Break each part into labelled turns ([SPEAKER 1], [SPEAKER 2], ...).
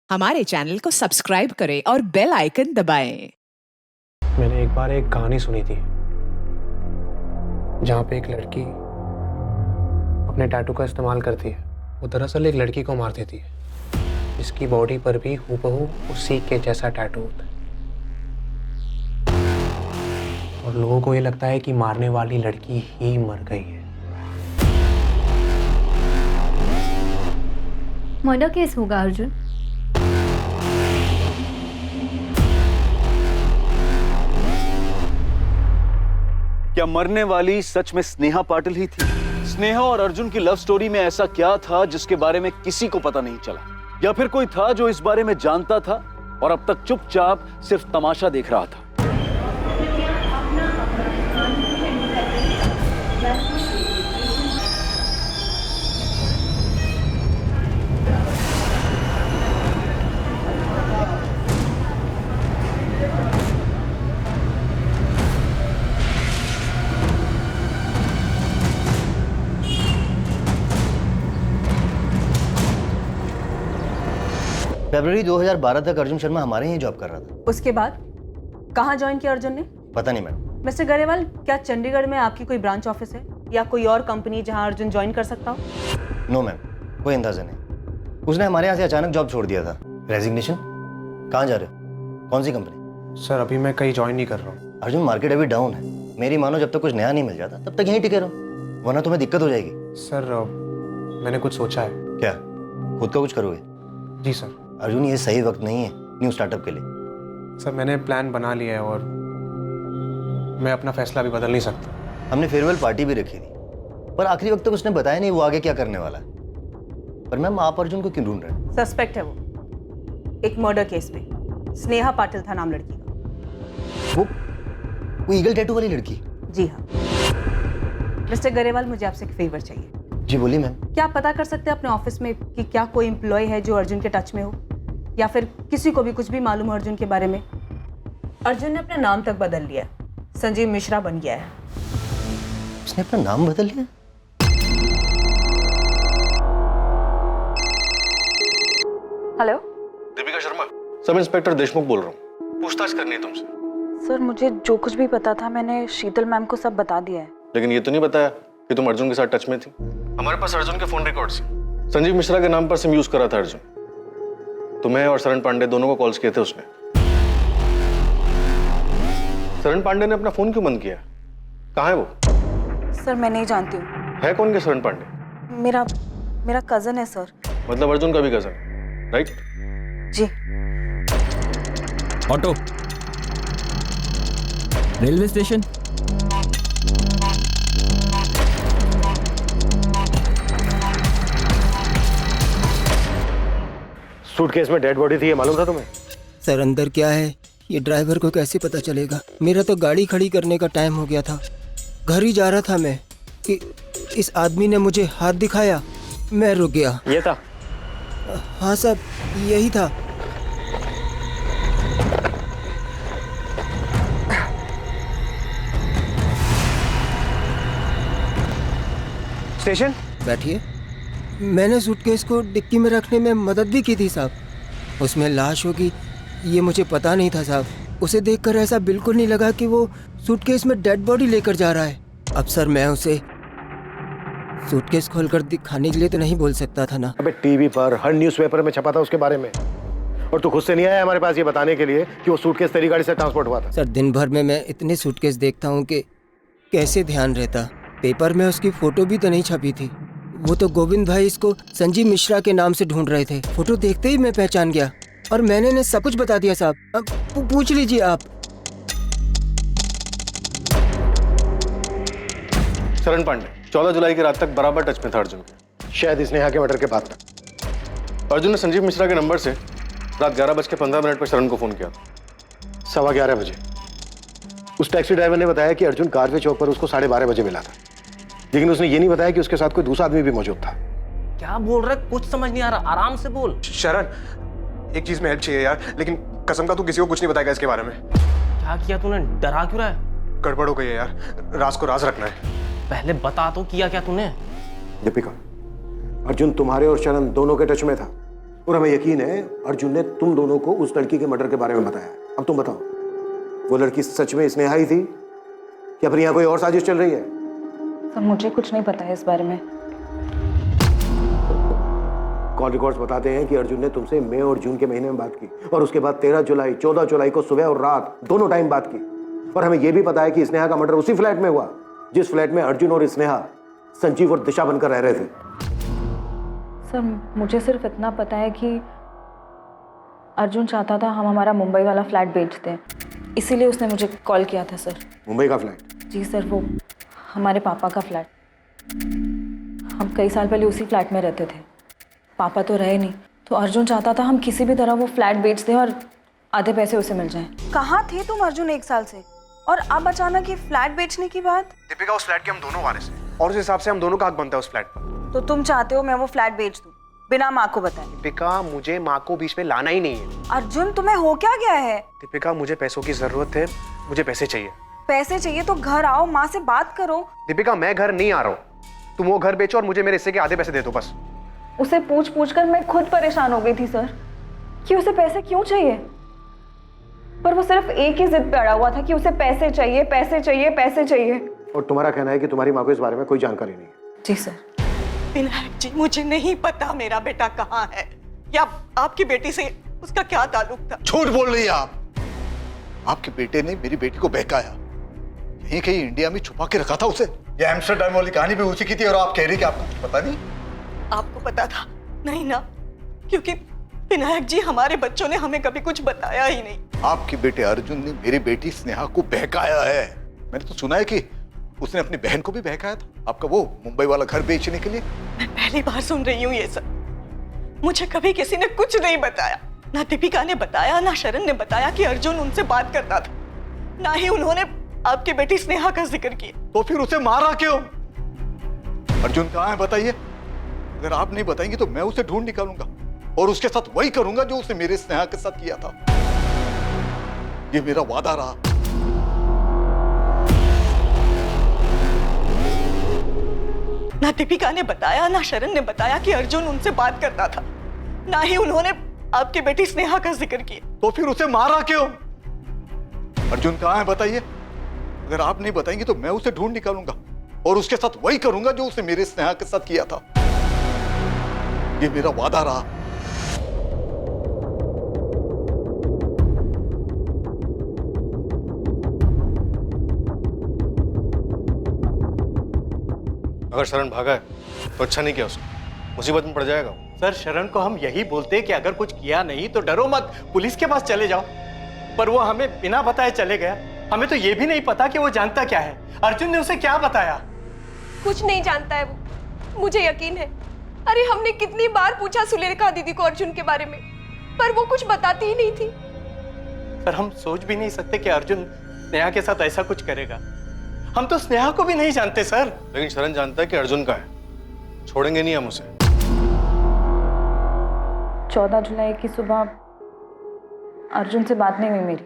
[SPEAKER 1] हमारे चैनल को सब्सक्राइब करें और बेल आइकन दबाएं।
[SPEAKER 2] मैंने एक बार एक कहानी सुनी थी जहाँ पे एक लड़की अपने टैटू का इस्तेमाल करती है। वो दरअसल एक लड़की को मार देती है जिसकी बॉडी पर भी हूबहू उसी के जैसा टैटू होता है। और लोगों को ये लगता है कि मारने वाली लड़की ही मर गई है।
[SPEAKER 3] मर्डर केस होगा अर्जुन।
[SPEAKER 4] क्या मरने वाली सच में स्नेहा पाटिल ही थी? स्नेहा और अर्जुन की लव स्टोरी में ऐसा क्या था जिसके बारे में किसी को पता नहीं चला? या फिर कोई था जो इस बारे में जानता था और अब तक चुपचाप सिर्फ तमाशा देख रहा था?
[SPEAKER 5] फरवरी 2012 तक अर्जुन शर्मा हमारे यहाँ जॉब कर रहा था।
[SPEAKER 6] उसके बाद कहाँ ज्वाइन किया अर्जुन ने?
[SPEAKER 5] पता नहीं मैडम।
[SPEAKER 6] मिस्टर गरेवाल, क्या चंडीगढ़ में आपकी कोई ब्रांच ऑफिस है या कोई और कंपनी जहाँ अर्जुन ज्वाइन कर सकता हो?
[SPEAKER 5] नो मैम, कोई अंदाजा नहीं। उसने हमारे यहाँ से अचानक जॉब छोड़ दिया था। रेजिग्नेशन? कहाँ जा रहे हो? कौन सी कंपनी?
[SPEAKER 2] सर अभी मैं कहीं ज्वाइन नहीं कर रहा हूँ।
[SPEAKER 5] अर्जुन, मार्केट अभी डाउन है। मेरी मानो जब तक कुछ नया नहीं मिल जाता तब तक यहीं टिके रहो, वरना तुम्हें दिक्कत हो जाएगी।
[SPEAKER 2] सर मैंने कुछ सोचा है।
[SPEAKER 5] क्या? खुद का कुछ करोगे?
[SPEAKER 2] जी सर।
[SPEAKER 5] अर्जुन, ये सही वक्त नहीं है न्यू स्टार्टअप के लिए।
[SPEAKER 2] सर मैंने प्लान बना लिया है और मैं अपना फैसला भी बदल नहीं सकता।
[SPEAKER 5] हमने फेयरवेल पार्टी भी रखी थी पर आखिरी वक्त तक उसने बताया नहीं वो आगे क्या करने वाला है। पर मैम, आप अर्जुन को क्यों ढूंढ रहे हैं?
[SPEAKER 6] सस्पेक्ट है वो एक मर्डर केस में। स्नेहा पाटिल था नाम लड़की का।
[SPEAKER 5] वो ईगल टैटू वाली लड़की?
[SPEAKER 6] जी हाँ। मिस्टर गरेवाल, मुझे आपसे एक फेवर चाहिए।
[SPEAKER 5] जी बोलिए मैम।
[SPEAKER 6] क्या आप पता कर सकते हैं अपने ऑफिस में कि क्या कोई एम्प्लॉय है जो अर्जुन के टच में हो, या फिर किसी को भी कुछ भी मालूम हो अर्जुन के बारे में? अर्जुन ने अपना नाम तक बदल लिया, संजीव मिश्रा बन गया है।
[SPEAKER 5] उसने अपना नाम बदल लिया?
[SPEAKER 7] Hello,
[SPEAKER 8] Deepika Sharma, sub inspector Deshmukh बोल रहा हूँ। पूछताछ करनी है तुमसे।
[SPEAKER 7] सर मुझे जो कुछ भी पता था मैंने शीतल मैम को सब बता दिया है।
[SPEAKER 8] लेकिन ये तो नहीं बताया कि तुम अर्जुन के साथ टच में थी। हमारे पास अर्जुन के फोन रिकॉर्ड्स हैं। संजीव मिश्रा के नाम पर सिम यूज करा था अर्जुन। तुम्हें और शरण पांडे दोनों को कॉल्स किए थे उसने। शरण पांडे ने अपना फोन क्यों बंद किया? कहाँ है वो?
[SPEAKER 7] सर मैं नहीं जानती हूँ।
[SPEAKER 8] है कौन के शरण पांडे?
[SPEAKER 7] मेरा कजन है सर।
[SPEAKER 8] मतलब अर्जुन का भी कजन, राइट?
[SPEAKER 7] जी।
[SPEAKER 9] Auto, railway station.
[SPEAKER 10] सूटकेस में डेड बॉडी थी, ये मालूम था तुम्हें?
[SPEAKER 11] सर अंदर क्या है ये ड्राइवर को कैसे पता चलेगा? मेरा तो गाड़ी खड़ी करने का टाइम हो गया था। घर ही जा रहा था मैं कि इस आदमी ने मुझे हाथ दिखाया, मैं रुक गया।
[SPEAKER 10] ये था?
[SPEAKER 11] हाँ साहब, यही था।
[SPEAKER 10] स्टेशन
[SPEAKER 11] बैठिए। मैंने सूटकेस को डिक्की में रखने में मदद भी की थी साहब। उसमें लाश होगी ये मुझे पता नहीं था साहब। उसे देखकर ऐसा बिल्कुल नहीं लगा कि वो सूटकेस में डेड बॉडी लेकर जा रहा है। अब सर मैं उसे सूटकेस खोलकर दिखाने के लिए तो नहीं बोल सकता था ना।
[SPEAKER 10] अबे टीवी पर हर न्यूज़पेपर में छपा था उसके बारे में, और तू खुद से नहीं आया हमारे पास ये बताने के लिए कि वो सूटकेस तेरी गाड़ी से ट्रांसपोर्ट हुआ था।
[SPEAKER 11] सर दिन भर में मैं इतने सूटकेस देखता हूँ कि कैसे ध्यान रहता। पेपर में उसकी फोटो भी तो नहीं छपी थी। वो तो गोविंद भाई इसको संजीव मिश्रा के नाम से ढूंढ रहे थे। फोटो देखते ही मैं पहचान गया और मैंने इन्हें सब कुछ बता दिया साहब। अब पूछ लीजिए आप।
[SPEAKER 8] शरण पांडे 14 जुलाई की रात तक बराबर टच में था अर्जुन के।
[SPEAKER 10] शायद स्नेहा के मर्डर के बाद तक।
[SPEAKER 8] अर्जुन ने संजीव मिश्रा के नंबर से रात 11:15 पर शरण को फोन किया।
[SPEAKER 10] 11:15 बजे उस टैक्सी ड्राइवर ने बताया कि अर्जुन कारवे चौक पर उसको 12:30 बजे मिला था, लेकिन उसने ये नहीं बताया कि उसके साथ कोई दूसरा आदमी भी मौजूद था।
[SPEAKER 12] क्या बोल रहा है? कुछ समझ नहीं आ रहा, आराम से बोल।
[SPEAKER 2] शरण, एक चीज में हेल्प चाहिए यार, लेकिन कसम का तू किसी को कुछ नहीं बताएगा इसके बारे में।
[SPEAKER 12] क्या किया तूने? डरा क्यों रहा है?
[SPEAKER 2] गड़बड़ हो गई है यार, राज को राज रखना है।
[SPEAKER 12] पहले बता तो, किया क्या तूने?
[SPEAKER 10] दीपिका, अर्जुन तुम्हारे और शरण दोनों के टच में था। और हमें यकीन है अर्जुन ने तुम दोनों को उस लड़की के मर्डर के बारे में बताया। अब तुम बताओ, वो लड़की सच में स्नेहा ही थी या फिर यहाँ कोई और साजिश चल रही है?
[SPEAKER 7] सर मुझे कुछ नहीं पता है इस बारे में।
[SPEAKER 10] कॉल रिकॉर्ड्स बताते हैं कि अर्जुन ने तुमसे मई और जून के महीने में बात की और उसके बाद 13 जुलाई 14 जुलाई को सुबह और रात दोनों टाइम बात की। और हमें यह भी पता है कि स्नेहा का मर्डर उसी फ्लैट में हुआ जिस फ्लैट में अर्जुन और स्नेहा संजीव और दिशा बनकर रह रहे थे।
[SPEAKER 7] सर मुझे सिर्फ इतना पता है कि अर्जुन चाहता था हम हमारा मुंबई वाला फ्लैट बेच दें, इसीलिए उसने मुझे कॉल किया था सर।
[SPEAKER 10] मुंबई का फ्लैट?
[SPEAKER 7] जी सर, वो हमारे पापा का फ्लैट। हम कई साल पहले उसी फ्लैट में रहते थे, पापा तो रहे नहीं, तो अर्जुन चाहता था हम किसी भी तरह वो फ्लैट बेच दें और आधे पैसे उसे मिल जाएं।
[SPEAKER 9] कहाँ थे तुम अर्जुन 1 साल से, और अब अचानक ये फ्लैट बेचने की बात?
[SPEAKER 2] दीपिका, उस फ्लैट के हम दोनों वारिस हैं और उस हिसाब से हम दोनों का हक बनता है उस फ्लैट पर।
[SPEAKER 9] तो तुम चाहते हो मैं वो फ्लैट बेच दूं बिना माँ को बताए?
[SPEAKER 2] दीपिका, मुझे माँ को बीच में लाना ही नहीं है।
[SPEAKER 9] अर्जुन तुम्हें हो क्या गया है?
[SPEAKER 2] दीपिका, मुझे पैसों की जरूरत है, मुझे पैसे चाहिए।
[SPEAKER 9] पैसे चाहिए तो घर आओ, माँ से बात करो।
[SPEAKER 2] दीपिका, मैं घर नहीं आ रहा हूँ, तुम वो घर बेचो और मुझे मेरे हिस्से के आधे पैसे दे दो बस।
[SPEAKER 7] उसे पूछ पूछ कर मैं खुद परेशान हो गई थी सर कि उसे पैसे क्यों चाहिए, पर वो सिर्फ एक ही जिद पे अड़ा हुआ था कि उसे पैसे चाहिए, पैसे चाहिए, पैसे चाहिए।
[SPEAKER 10] और तुम्हारा कहना है कि तुम्हारी माँ को इस बारे में कोई जानकारी नहीं है?
[SPEAKER 7] जी सर।
[SPEAKER 13] विनायक जी, मुझे नहीं पता मेरा बेटा कहाँ है या आपकी बेटी से उसका क्या ताल्लुक था।
[SPEAKER 14] झूठ बोल रही है आप। आपके बेटे ने मेरी बेटी को बहकाया, यहीं कहीं इंडिया में छुपा के रखा था उसे। ये एम्स्टरडैम वाली कहानी भी उसी की थी और आप कह रही कि आपको कुछ पता नहीं?
[SPEAKER 13] आपको पता था? नहीं ना, क्योंकि विनायक जी हमारे बच्चों ने हमें कभी कुछ बताया ही नहीं।
[SPEAKER 14] आपके बेटे अर्जुन ने मेरी बेटी स्नेहा को बहकाया है। मैंने तो सुना है कि उसने अपनी बहन को भी बहकाया था आपका वो मुंबई वाला घर बेचने के लिए।
[SPEAKER 13] मैं पहली बार सुन रही हूँ ये सब। मुझे कभी किसी ने कुछ नहीं बताया, ना दीपिका ने बताया, ना शरण ने बताया कि अर्जुन उनसे बात करता था, ना ही उन्होंने आपकी बेटी स्नेहा का जिक्र किया।
[SPEAKER 14] तो फिर उसे मारा क्यों? अर्जुन कहाँ है बताइए। अगर आप नहीं बताएंगे तो मैं उसे ढूंढ निकालूंगा और उसके साथ वही करूंगा जो उसने मेरे स्नेहा के साथ किया था। ये मेरा वादा रहा।
[SPEAKER 13] ना दीपिका ने बताया, ना शरण ने बताया कि अर्जुन उनसे बात करता था, ना ही उन्होंने आपकी बेटी स्नेहा का जिक्र किया।
[SPEAKER 14] तो फिर उसे मारा क्यों? अर्जुन कहाँ है बताइए। अगर आप नहीं बताएंगे तो मैं उसे ढूंढ निकालूंगा और उसके साथ वही करूंगा जो उसने मेरे स्नेहा के साथ किया था। ये मेरा वादा रहा।
[SPEAKER 8] अगर शरण भागा है तो अच्छा नहीं किया उसने, मुसीबत में पड़ जाएगा।
[SPEAKER 12] सर शरण को हम यही बोलते कि अगर कुछ किया नहीं तो डरो मत, पुलिस के पास चले जाओ, पर वो हमें बिना बताए चले गया। हमें तो ये भी नहीं पता कि वो जानता क्या है, अर्जुन ने उसे क्या बताया।
[SPEAKER 15] कुछ नहीं जानता है वो, मुझे यकीन है। अरे हमने कितनी बार पूछा सुलेखा दीदी को अर्जुन के बारे में, पर वो कुछ बताती ही नहीं थी।
[SPEAKER 12] सर हम सोच भी नहीं सकते कि अर्जुन स्नेहा के साथ ऐसा कुछ करेगा। हम तो स्नेहा को भी नहीं जानते सर।
[SPEAKER 8] लेकिन शरण जानता है कि अर्जुन का है, छोड़ेंगे नहीं हम उसे।
[SPEAKER 7] 14 जुलाई की सुबह अर्जुन से बात नहीं हुई मेरी,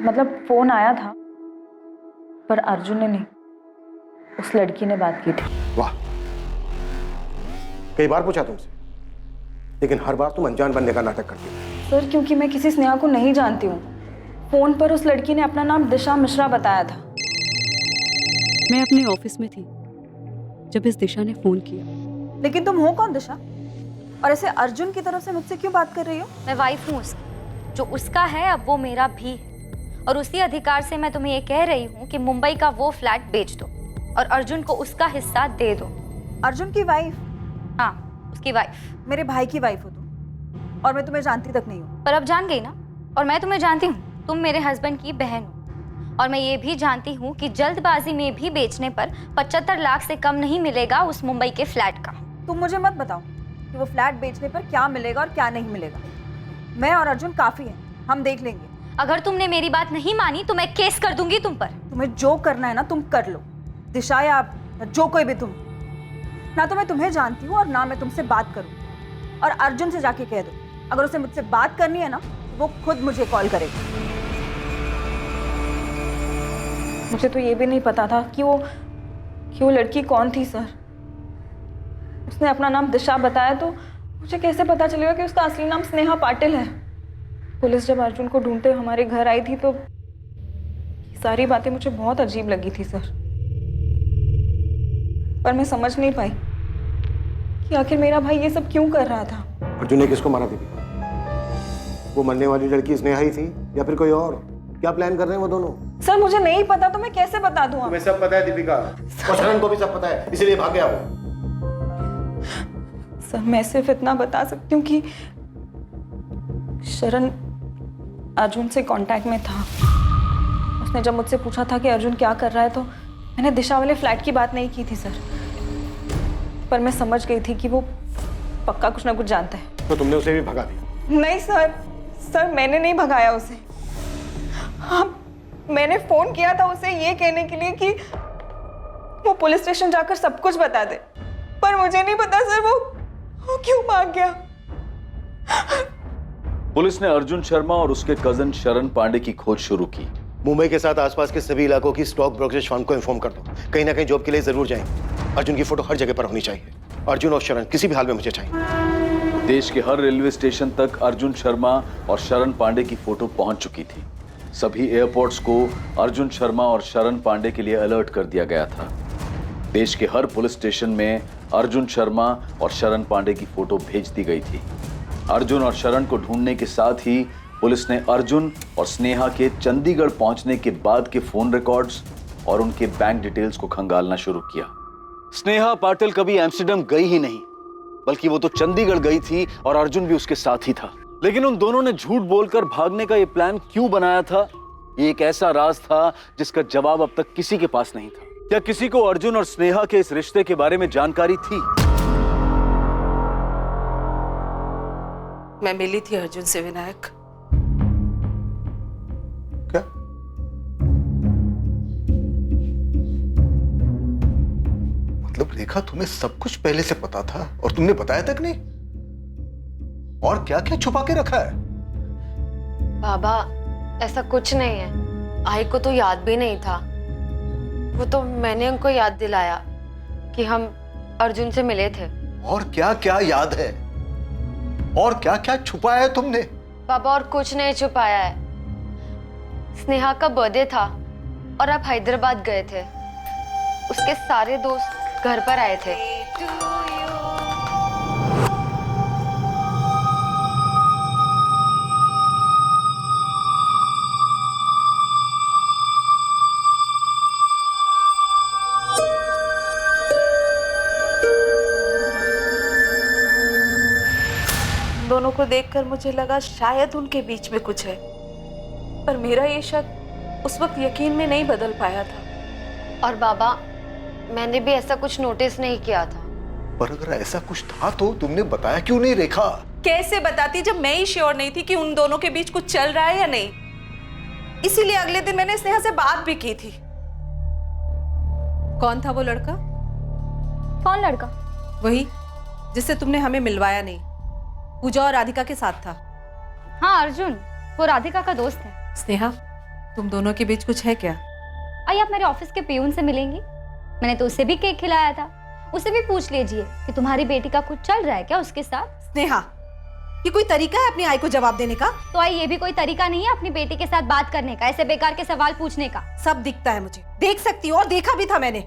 [SPEAKER 7] मतलब फोन आया था पर अर्जुन ने नहीं, उस लड़की ने बात की थी।
[SPEAKER 10] वाह, कई बार पूछा तुमसे, लेकिन हर बार तुम अनजान बनने का नाटक करती हो।
[SPEAKER 7] सर क्योंकि मैं किसी स्नेहा को नहीं जानती हूँ। फोन पर उस लड़की ने अपना नाम दिशा मिश्रा बताया था।
[SPEAKER 16] मैं अपने ऑफिस में थी जब इस दिशा ने फोन किया।
[SPEAKER 9] लेकिन तुम हो कौन दिशा, और ऐसे अर्जुन की तरफ से मुझसे क्यों बात कर रही हो?
[SPEAKER 3] मैं वाइफ हूँ उसकी, जो उसका है अब वो मेरा भी है, और उसी अधिकार से मैं तुम्हें ये कह रही हूँ कि मुंबई का वो फ्लैट बेच दो और अर्जुन को उसका हिस्सा दे दो।
[SPEAKER 9] अर्जुन की वाइफ?
[SPEAKER 3] हाँ, उसकी वाइफ।
[SPEAKER 9] मेरे भाई की वाइफ हो तुम, और मैं तुम्हें जानती तक नहीं हूँ।
[SPEAKER 3] पर अब जान गई ना, और मैं तुम्हें जानती हूँ, तुम मेरे हस्बैंड की बहन हो, और मैं ये भी जानती हूँ कि जल्दबाजी में भी बेचने पर 75 लाख से कम नहीं मिलेगा उस मुंबई के फ्लैट का।
[SPEAKER 9] तुम मुझे मत बताओ कि वो फ्लैट बेचने पर क्या मिलेगा और क्या नहीं मिलेगा। मैं और अर्जुन काफी हैं, हम देख लेंगे।
[SPEAKER 3] अगर तुमने मेरी बात नहीं मानी तो मैं केस कर दूंगी तुम पर।
[SPEAKER 9] तुम्हें जो करना है ना तुम कर लो, दिशा या जो कोई भी तुम। ना तो मैं तुम्हें जानती हूँ और ना मैं तुमसे बात करूँ। और अर्जुन से जाके कह दो, अगर उसे मुझसे बात करनी है ना वो खुद मुझे कॉल करेगा।
[SPEAKER 7] मुझे तो ये भी नहीं पता था कि वो लड़की कौन थी सर। उसने अपना नाम दिशा बताया तो मुझे कैसे पता चलेगा कि उसका असली नाम स्नेहा पाटिल है? पुलिस जब अर्जुन को ढूंढते हमारे घर आई थी तो ये सारी बातें मुझे बहुत अजीब लगी थी सर। पर मैं समझ नहीं पाई कि आखिर मेरा भाई ये सब क्यों कर रहा था।
[SPEAKER 10] अर्जुन ने किसको मारा दीपिका? वो मरने वाली लड़की स्नेहा ही थी या फिर कोई और? क्या प्लान कर रहे हैं वो दोनों?
[SPEAKER 7] सर मुझे नहीं पता तो मैं कैसे बता दूं?
[SPEAKER 10] तुम्हें सब पता है दीपिका, और शरण को भी सब पता है, इसीलिए भाग गया वो।
[SPEAKER 7] सर मैं सिर्फ इतना बता सकती हूँ कि शरण अर्जुन से कांटेक्ट में था। उसने जब मुझसे पूछा था कि अर्जुन क्या कर रहा है तो मैंने दिशा वाले फ्लैट की बात नहीं की थी सर, पर मैं समझ गई थी कि वो पक्का कुछ ना कुछ जानता है।
[SPEAKER 10] तो तुमने उसे भी भगा दिया?
[SPEAKER 7] नहीं सर मैंने नहीं भगाया उसे। हाँ मैंने फोन किया था उसे ये कहने के लिए कि वो पुलिस स्टेशन जाकर सब कुछ बता दे, पर मुझे नहीं पता सर वो क्यों भाग गया।
[SPEAKER 4] पुलिस ने अर्जुन शर्मा और उसके कजन शरण पांडे की खोज शुरू की।
[SPEAKER 10] मुंबई के साथ आसपास के सभी इलाकों की स्टॉक ब्रोकरेज फर्म को इन्फॉर्म कर दो, कहीं ना कहीं जॉब के लिए जरूर जाएंगे। अर्जुन की फोटो हर जगह पर होनी चाहिए। अर्जुन और शरण किसी भी हाल में मुझे चाहिए।
[SPEAKER 4] देश के हर रेलवे स्टेशन तक अर्जुन शर्मा और शरण पांडे की फोटो पहुंच चुकी थी। सभी एयरपोर्ट्स को अर्जुन शर्मा और शरण पांडे के लिए अलर्ट कर दिया गया था। देश के हर पुलिस स्टेशन में अर्जुन शर्मा और शरण पांडे की फोटो भेज दी गई थी। अर्जुन और शरण को ढूंढने के साथ ही पुलिस ने अर्जुन और स्नेहा के चंडीगढ़ पहुंचने के बाद के फोन रिकॉर्ड्स और उनके बैंक डिटेल्स को खंगालना शुरू किया। स्नेहा पाटिल कभी एम्स्टर्डम गई ही नहीं, बल्कि वो तो चंडीगढ़ गई थी और अर्जुन भी उसके साथ ही था। लेकिन उन दोनों ने झूठ बोलकर भागने का ये प्लान क्यों बनाया था? ये एक ऐसा राज था जिसका जवाब अब तक किसी के पास नहीं था। क्या किसी को अर्जुन और स्नेहा के इस रिश्ते के बारे में जानकारी थी?
[SPEAKER 17] मैं मिली थी अर्जुन से विनायक।
[SPEAKER 14] क्या? मतलब रेखा तुम्हें सब कुछ पहले से पता था और तुमने बताया तक नहीं? और क्या क्या छुपा के रखा है?
[SPEAKER 18] बाबा ऐसा कुछ नहीं है, आई को तो याद भी नहीं था। वो तो मैंने उनको याद दिलाया कि हम अर्जुन से मिले थे।
[SPEAKER 14] और क्या क्या याद है? और क्या क्या छुपाया है तुमने?
[SPEAKER 18] बाबा और कुछ नहीं छुपाया है। स्नेहा का बर्थडे था और आप हैदराबाद गए थे। उसके सारे दोस्त घर पर आए थे।
[SPEAKER 17] दोनों को देखकर मुझे लगा शायद उनके बीच में कुछ है, पर मेरा ये शक उस वक्त यकीन में नहीं बदल पाया था।
[SPEAKER 18] और बाबा मैंने भी ऐसा कुछ नोटिस नहीं किया था।
[SPEAKER 14] पर अगर ऐसा कुछ था तो तुमने बताया क्यों नहीं रेखा?
[SPEAKER 17] कैसे बताती जब मैं ही श्योर नहीं थी कि उन दोनों के बीच कुछ चल रहा है या नहीं। इसीलिए अगले दिन मैंने स्नेहा से बात भी की थी।
[SPEAKER 6] कौन था वो लड़का?
[SPEAKER 3] कौन लड़का?
[SPEAKER 6] वही जिससे तुमने हमें मिलवाया नहीं, पूजा और राधिका के साथ था।
[SPEAKER 3] हाँ अर्जुन, वो राधिका का दोस्त है।
[SPEAKER 6] स्नेहा, तुम दोनों के बीच कुछ है क्या?
[SPEAKER 3] आइए आप मेरे ऑफिस के पियून से मिलेंगी। मैंने तो उसे भी केक खिलाया था। उसे भी पूछ लीजिए कि तुम्हारी बेटी का कुछ चल रहा है क्या उसके साथ।
[SPEAKER 9] स्नेहा, ये कोई तरीका है अपनी आई को जवाब देने का?
[SPEAKER 3] तो आई ये भी कोई तरीका नहीं है अपनी बेटी के साथ बात करने का, ऐसे बेकार के सवाल पूछने का।
[SPEAKER 9] सब दिखता है मुझे, देख सकती हूँ और देखा भी था मैंने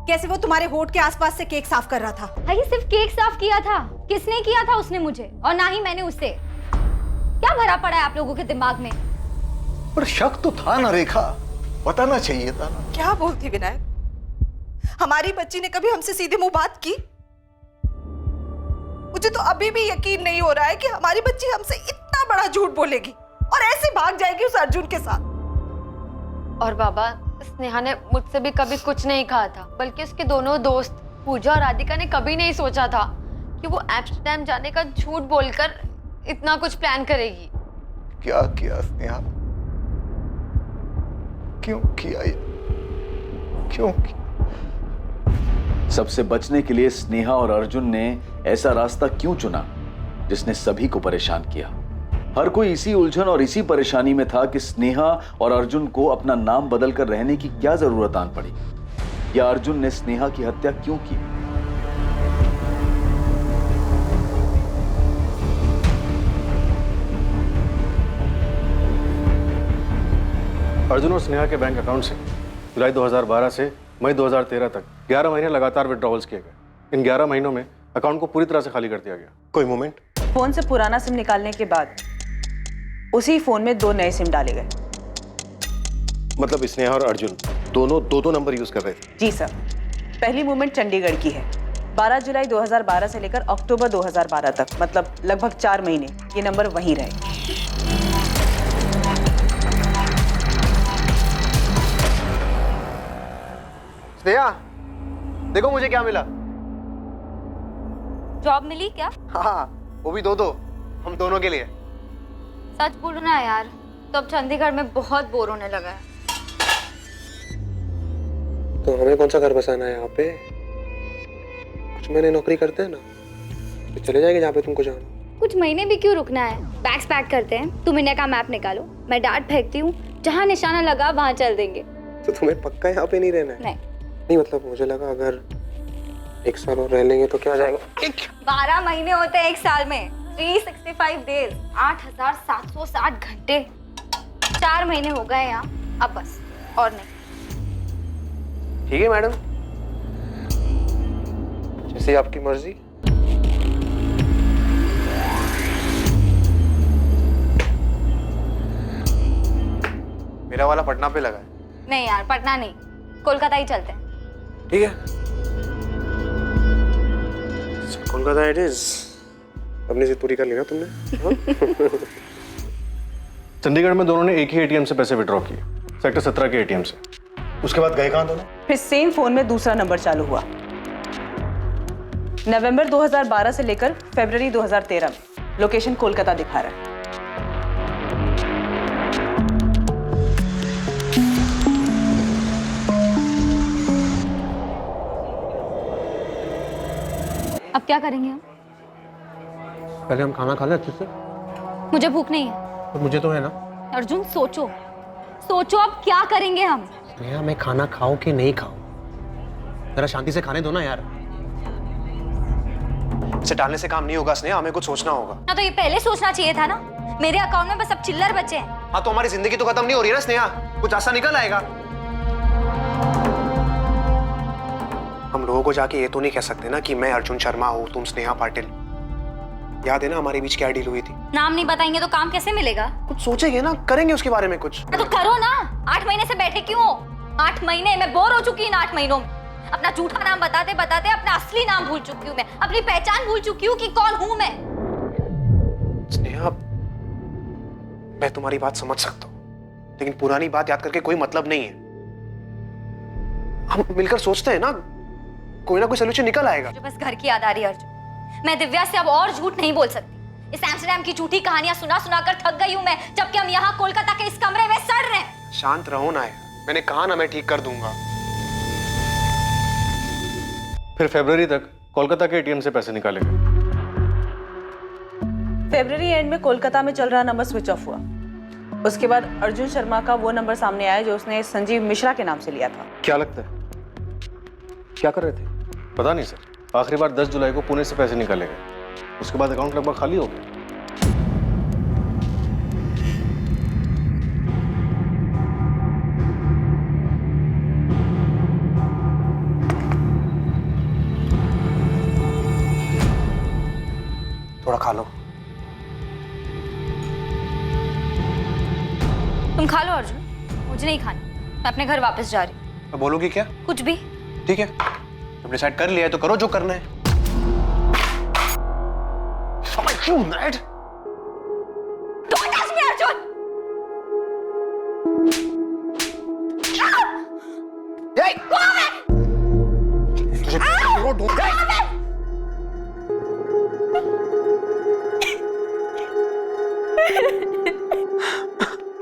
[SPEAKER 9] कैसे वो तुम्हारे होठ के आसपास से केक साफ कर रहा था।
[SPEAKER 3] ये सिर्फ केक साफ किया था? किसने किया था? उसने मुझे, और ना ही मैंने उससे। क्या भरा पड़ा है आप लोगों के दिमाग में?
[SPEAKER 14] पर शक तो था ना रेखा, बताना चाहिए था ना।
[SPEAKER 17] क्या बोलती विनायक? हमारी बच्ची ने कभी हमसे सीधे मुंह बात की? मुझे तो अभी भी यकीन नहीं हो रहा है कि हमारी बच्ची हमसे इतना बड़ा झूठ बोलेगी और ऐसे भाग जाएगी उस अर्जुन के साथ।
[SPEAKER 18] और बाबा स्नेहा ने मुझसे भी कभी कुछ नहीं कहा था, बल्कि उसके दोनों दोस्त पूजा और राधिका ने कभी नहीं सोचा था कि वो एम्स्टर्डम जाने का झूठ बोलकर इतना कुछ प्लान करेगी।
[SPEAKER 14] क्या किया स्नेहा? क्यों किया ये? क्यों किया?
[SPEAKER 4] सबसे बचने के लिए स्नेहा और अर्जुन ने ऐसा रास्ता क्यों चुना जिसने सभी को परेशान किया? हर कोई इसी उलझन और इसी परेशानी में था कि स्नेहा और अर्जुन को अपना नाम बदलकर रहने की क्या जरूरत आन पड़ी, या अर्जुन ने स्नेहा की हत्या क्यों की?
[SPEAKER 8] अर्जुन और स्नेहा के बैंक अकाउंट से जुलाई 2012 से मई 2013 तक 11 महीने लगातार विड्रॉवल्स किए गए। इन 11 महीनों में अकाउंट को पूरी तरह से खाली कर दिया गया।
[SPEAKER 5] कोई मोमेंट?
[SPEAKER 6] फोन से पुराना सिम निकालने के बाद उसी फोन में 2 नए सिम डाले गए।
[SPEAKER 10] मतलब स्नेहा और अर्जुन दोनों दो नंबर यूज कर रहे थे?
[SPEAKER 6] जी सर। पहली मूवमेंट चंडीगढ़ की है। 12 जुलाई 2012 से लेकर अक्टूबर 2012 तक, मतलब लगभग 4 महीने ये नंबर वहीं रहे।
[SPEAKER 2] स्नेहा, देखो मुझे क्या मिला।
[SPEAKER 3] जॉब मिली क्या?
[SPEAKER 2] हाँ, वो भी दो हम दोनों के लिए।
[SPEAKER 3] सच बोलो ना यार, तो अब चंडीगढ़ में बहुत बोर होने लगा है।
[SPEAKER 2] तो हमें कौन सा घर बसाना है यहाँ पे? कुछ महीने नौकरी करते हैं ना, तो चले जाएंगे जहाँ पे तुमको जाना।
[SPEAKER 3] कुछ महीने भी क्यों रुकना है? बैग्स पैक करते हैं, तुम इंडिया का मैप निकालो, मैं डार्ट फेंकती हूँ, जहाँ निशाना लगा वहाँ चल देंगे।
[SPEAKER 2] तो तुम्हें पक्का यहाँ पे नहीं रहना है? नहीं मतलब मुझे लगा अगर 1 साल और रह लेंगे तो क्या जाएगा।
[SPEAKER 3] 12 महीने होते हैं 1 साल में, 365 डेज, 8760 घंटे। 4 महीने हो गए यहाँ, अब बस और नहीं।
[SPEAKER 2] ठीक है मैडम, जैसे आपकी मर्जी। मेरा वाला पटना पे लगा है।
[SPEAKER 3] नहीं यार, पटना नहीं, कोलकाता ही चलते हैं।
[SPEAKER 2] ठीक है, कोलकाता इट इज। अपनी जिद पूरी कर ली ना तुमने?
[SPEAKER 8] चंडीगढ़ में दोनों ने एक ही एटीएम से पैसे विड्रॉ किए, सेक्टर 17 के एटीएम से।
[SPEAKER 5] उसके बाद गए कहां दोनों?
[SPEAKER 6] फिर सेम फोन में दूसरा नंबर चालू हुआ। नवंबर 2012 से लेकर फरवरी 2013 में लोकेशन कोलकाता दिखा रहा है।
[SPEAKER 3] अब क्या करेंगे हम?
[SPEAKER 2] पहले हम खाना खा लें अच्छे से।
[SPEAKER 3] मुझे भूख नहीं है।
[SPEAKER 2] और मुझे तो है ना।
[SPEAKER 3] अर्जुन सोचो अब क्या करेंगे हम?
[SPEAKER 2] स्नेहा, मैं खाना खाऊं कि नहीं खाऊं, जरा शांति से खाने दो ना यार। इसे टालने से काम नहीं होगा स्नेहा, हमें कुछ सोचना होगा।
[SPEAKER 3] ना तो ये पहले सोचना चाहिए था ना। मेरे अकाउंट में बस अब चिल्लर बचे हैं।
[SPEAKER 2] हाँ तो हमारी जिंदगी तो खत्म नहीं हो रही है ना स्नेहा, कुछ ऐसा निकल आएगा। हम लोगों को जाके ये तो नहीं कह सकते ना कि मैं अर्जुन शर्मा हूँ, तुम स्नेहा पाटिल। याद है ना हमारे बीच क्या डील हुई थी?
[SPEAKER 3] नाम नहीं बताएंगे तो काम कैसे मिलेगा?
[SPEAKER 2] कुछ सोचेंगे ना, करेंगे उसके बारे में कुछ।
[SPEAKER 3] तो करो ना। 8 महीने से बैठे क्यों हो? 8 महीने मैं बोर हो चुकी हूँ। 8 महीनों में अपना झूठा नाम बताते बताते अपना असली नाम भूल चुकी हूँ। मैं अपनी पहचान भूल चुकी हूँ कि कौन हूँ मैं।
[SPEAKER 2] स्नेहा, मैं तुम्हारी बात समझ सकता हूँ, लेकिन पुरानी बात याद करके कोई मतलब नहीं है। हम मिलकर सोचते हैं ना, कोई ना कोई सोल्यूशन निकल आएगा।
[SPEAKER 3] मुझे बस घर की याद आ रही है अर्जुन। मैं दिव्या से अब और झूठ नहीं बोल सकती। इस एम्स्टरडैम की झूठी कहानियां सुना सुना कर थक गई हूँ मैं, जबकि हम यहाँ कोलकाता के इस कमरे में सड़ रहे हैं।
[SPEAKER 2] शांत रहो ना, मैंने कहा ना मैं ठीक कर दूंगा।
[SPEAKER 8] फिर फरवरी तक कोलकाता के एटीएम से पैसे निकाले गए।
[SPEAKER 6] फरवरी एंड में कोलकाता में चल रहा नंबर स्विच ऑफ हुआ। उसके बाद अर्जुन शर्मा का वो नंबर सामने आया जो उसने संजीव मिश्रा के नाम से लिया था।
[SPEAKER 8] क्या लगता है क्या कर रहे थे? पता नहीं सर, आखिरी बार 10 जुलाई को पुणे से पैसे निकाले गए, उसके बाद अकाउंट लगभग खाली हो गया।
[SPEAKER 2] थोड़ा खा लो।
[SPEAKER 3] तुम खा लो अर्जुन, मुझे नहीं खाना। मैं अपने घर वापस जा रही हूँ।
[SPEAKER 2] तो बोलोगी क्या?
[SPEAKER 3] कुछ भी।
[SPEAKER 2] ठीक है, तुम डिसाइड कर लिया है तो करो जो करना है। Don't
[SPEAKER 3] touch me, Arjun!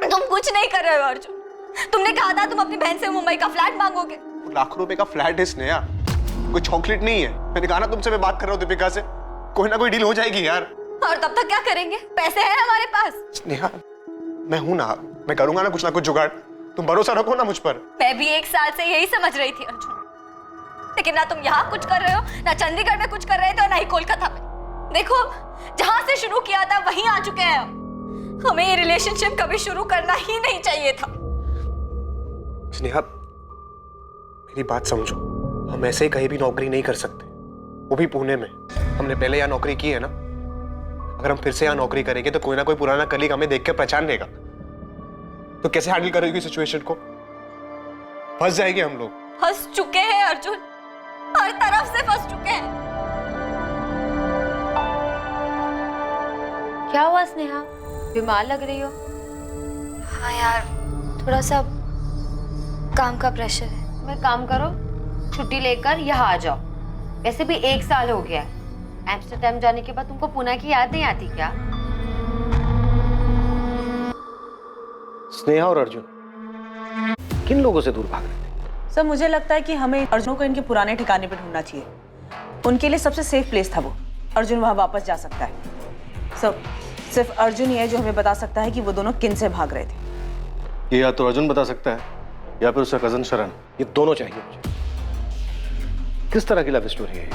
[SPEAKER 3] तुम कुछ नहीं कर रहे हो अर्जुन। तुमने कहा था तुम अपनी बहन से मुंबई का फ्लैट मांगोगे।
[SPEAKER 2] लाखों रुपए का फ्लैट है स्नेहा, कोई चॉकलेट नहीं है। मैंने कहा ना तुमसे, मैं बात कर रहा हूँ दीपिका से, कोई ना कोई डील हो जाएगी यार।
[SPEAKER 3] और तब तक क्या करेंगे? पैसे हैं हमारे पास।
[SPEAKER 2] स्नेहा, मैं हूं ना, मैं करूंगा ना कुछ जुगाड़। तुम भरोसा रखो ना मुझ पर।
[SPEAKER 3] मैं भी 1 साल से यही समझ रही थी अर्जुन, लेकिन ना तुम यहाँ कुछ कर रहे हो, ना चंडीगढ़ में कुछ कर रहे थे, और ना ही कोलकाता में। देखो, जहां से शुरू किया था वहीं आ चुके हैं हम। हमें ये रिलेशनशिप कभी शुरू करना ही नहीं चाहिए था।
[SPEAKER 2] स्नेहा, मेरी बात समझो। हम ऐसे ही कहीं भी नौकरी नहीं कर सकते, वो भी पुणे में। हमने पहले यहाँ नौकरी की है ना। अगर हम फिर से यहाँ नौकरी करेंगे तो कोई ना कोई पुराना कलीग हमें देख के पहचान लेगा। तो कैसे हैंडल करोगी सिचुएशन को? फंस जाएंगे हम लोग।
[SPEAKER 15] फंस चुके हैं अर्जुन, हर तरफ से फंस चुके हैं।
[SPEAKER 18] क्या हुआ स्नेहा, बीमार लग रही हो?
[SPEAKER 3] हाँ यार, थोड़ा सा काम का प्रेशर है।
[SPEAKER 18] मैं काम करो, छुट्टी लेकर यहाँ आ जाओ। वैसे भी 1 साल हो गया है। एम्स्टर्डम जाने के बाद तुमको पुणे की याद नहीं आती क्या?
[SPEAKER 2] स्नेहा और अर्जुन किन लोगों से दूर भाग रहे थे?
[SPEAKER 6] सर मुझे लगता है कि हमें अर्जुन को इनके पुराने ठिकाने पे ढूंढना चाहिए। उनके लिए सबसे सेफ प्लेस था वो। अर्जुन वहां वापस जा सकता है। सर सिर्फ अर्जुन ही है जो हमें बता सकता है कि वो दोनों किन से भाग रहे थे।
[SPEAKER 8] ये या तो अर्जुन बता सकता है या फिर उसका कजन शरण।
[SPEAKER 2] ये दोनों चाहिए मुझे। किस तरह की लव स्टोरी है ये?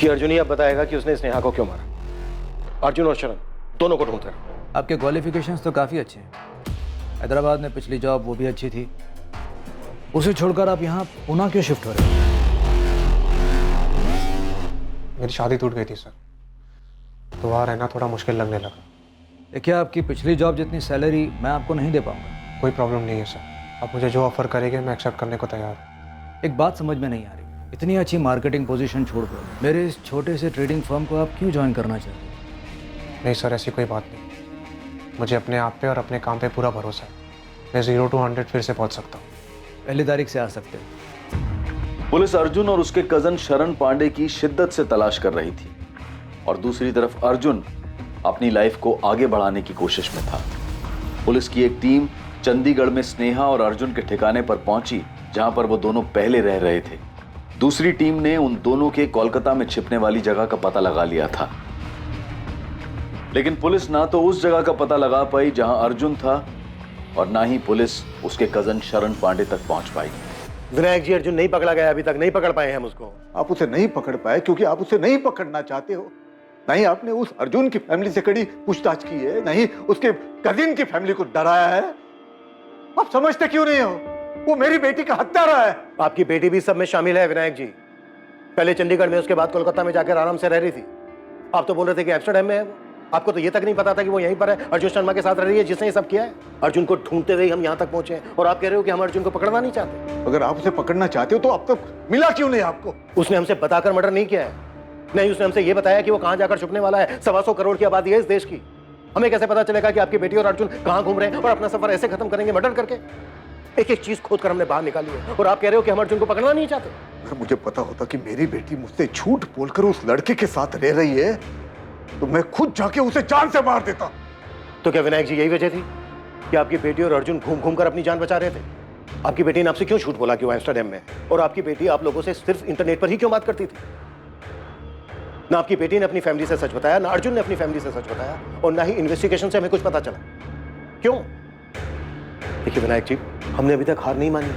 [SPEAKER 2] कि अर्जुन ही अब बताएगा कि उसने स्नेहा को क्यों मारा। अर्जुन और शरण दोनों को ढूंढते रहो।
[SPEAKER 19] आपके क्वालिफिकेशंस तो काफ़ी अच्छे हैं। हैदराबाद में पिछली जॉब वो भी अच्छी थी, उसे छोड़कर आप यहाँ पुणे क्यों शिफ्ट हो रहे हो?
[SPEAKER 2] मेरी शादी टूट गई थी सर, तो वहाँ रहना थोड़ा मुश्किल लगने लगा।
[SPEAKER 19] देखिए, आपकी पिछली जॉब जितनी सैलरी मैं आपको नहीं दे पाऊंगा।
[SPEAKER 2] कोई प्रॉब्लम नहीं है सर, आप मुझे जो ऑफर करेंगे मैं एक्सेप्ट करने को तैयार हूँ।
[SPEAKER 19] एक बात समझ में नहीं आ रही, इतनी अच्छी मार्केटिंग पोजीशन छोड़कर मेरे इस छोटे से ट्रेडिंग फर्म को आप क्यों ज्वाइन करना चाहते हैं?
[SPEAKER 2] नहीं सर, ऐसी कोई बात नहीं। मुझे अपने आप पे और अपने काम पे पूरा भरोसा है। मैं 0 to 100 फिर से पहुंच सकता हूँ।
[SPEAKER 19] पहली तारीख से आ सकते हैं।
[SPEAKER 4] पुलिस अर्जुन और उसके कजन शरण पांडे की शिद्दत से तलाश कर रही थी और दूसरी तरफ अर्जुन अपनी लाइफ को आगे बढ़ाने की कोशिश में था। पुलिस की एक टीम चंडीगढ़ में स्नेहा और अर्जुन के ठिकाने पर पहुंची, जहां पर वो दोनों पहले रह रहे थे। दूसरी टीम ने उन दोनों के कोलकाता में छिपने वाली जगह का पता लगा लिया था, लेकिन पुलिस ना तो उस जगह का पता लगा पाई जहां अर्जुन था और ना ही पुलिस उसके कजन शरण पांडे तक पहुंच पाई।
[SPEAKER 10] विनायक जी, अर्जुन नहीं पकड़ा गया, अभी तक नहीं पकड़ पाए हम उसको।
[SPEAKER 14] आप उसे नहीं पकड़ पाए क्योंकि आप उसे नहीं पकड़ना चाहते हो। नहीं आपने उस अर्जुन की फैमिली से कड़ी पूछताछ की है, नहीं उसके कजिन की फैमिली को डराया है। आप समझते क्यों नहीं हो? वो मेरी बेटी का हत्यारा है।
[SPEAKER 10] आपकी बेटी भी सब में शामिल है विनायक जी। पहले चंडीगढ़ में, उसके बाद कोलकाता में जाकर आराम से रह रही थी। आप तो बोल रहे थे कि एम्स्टर्डम में है वो। आपको तो ये तक नहीं पता था कि वो यहीं पर है, अर्जुन शर्मा के साथ रह रही है जिसने ये सब किया है। अर्जुन को ढूंढते हुए हम यहाँ तक पहुंचे हैं और आप कह रहे हो कि हम अर्जुन को पकड़ना नहीं चाहते।
[SPEAKER 14] अगर आप उसे पकड़ना चाहते हो तो अब तक मिला क्यों नहीं आपको?
[SPEAKER 10] उसने हमसे बताकर मर्डर नहीं किया है। नहीं, उसने हमसे ये बताया कि वो कहाँ जाकर छुपने वाला है। 125 करोड़ की आबादी है इस देश की। हमें कैसे पता चलेगा कि आपकी बेटी और अर्जुन कहाँ घूम रहे हैं और अपना सफर ऐसे खत्म करेंगे मर्डर करके? एक एक चीज खोद कर हमने बाहर निकाली है और आप कह रहे हो कि हम अर्जुन को पकड़ना नहीं चाहते।
[SPEAKER 14] अगर मुझे पता होता कि मेरी बेटी मुझसे झूठ बोलकर उस लड़के के साथ रह रही है तो मैं खुद जाके उसे जान से मार देता।
[SPEAKER 10] तो क्या विनायक जी यही वजह थी कि आपकी बेटी और अर्जुन घूम घूम कर अपनी जान बचा रहे थे? आपकी बेटी ने आपसे क्यों झूठ बोला कि वो एम्स्टर्डम में है? और आपकी बेटी आप लोगों से सिर्फ इंटरनेट पर ही क्यों बात करती थी? ना आपकी बेटी ने अपनी फैमिली से सच बताया, ना अर्जुन ने अपनी फैमिली से सच बताया, और ना ही इन्वेस्टिगेशन से हमें कुछ पता चला। क्यों? देखिए विनायक जी, हमने अभी तक हार नहीं मानी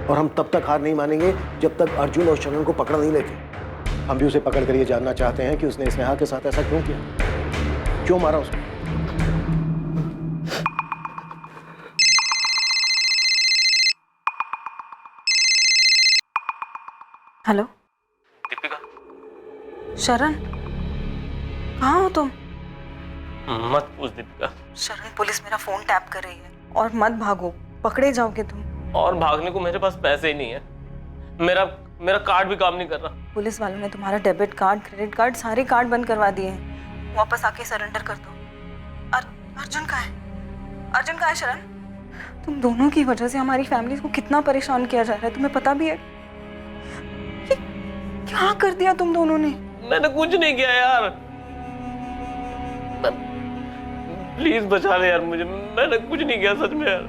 [SPEAKER 10] और हम तब तक हार नहीं मानेंगे जब तक अर्जुन और शरण को पकड़ नहीं लेते। हम भी उसे पकड़ कर ये जानना चाहते हैं कि उसने स्नेहा के साथ ऐसा क्यों किया, क्यों मारा उसको।
[SPEAKER 9] हेलो
[SPEAKER 20] दीपिका।
[SPEAKER 9] शरण, कहाँ हो तुम?
[SPEAKER 20] मत पूछ दीपिका।
[SPEAKER 9] शरण, पुलिस मेरा फोन टैप कर रही है और मत भागो, पकड़े जाओगे तुम।
[SPEAKER 20] और भागने को मेरे पास पैसे ही नहीं है। मेरा कार्ड भी काम नहीं कर रहा।
[SPEAKER 9] पुलिस वालों ने तुम्हारा डेबिट कार्ड, क्रेडिट कार्ड, सारे कार्ड बंद करवा दिए हैं। वापस आके सरेंडर कर दो। अर्जुन कहाँ है? अर्जुन कहाँ है शरण? तुम दोनों की वजह से हमारी फैमिली को कितना परेशान किया जा रहा है, तुम्हें पता भी है? क्या कर दिया तुम दोनों ने?
[SPEAKER 20] मैंने कुछ नहीं किया यार। प्लीज बचा ले यार मुझे। मैंने कुछ नहीं किया सच में यार।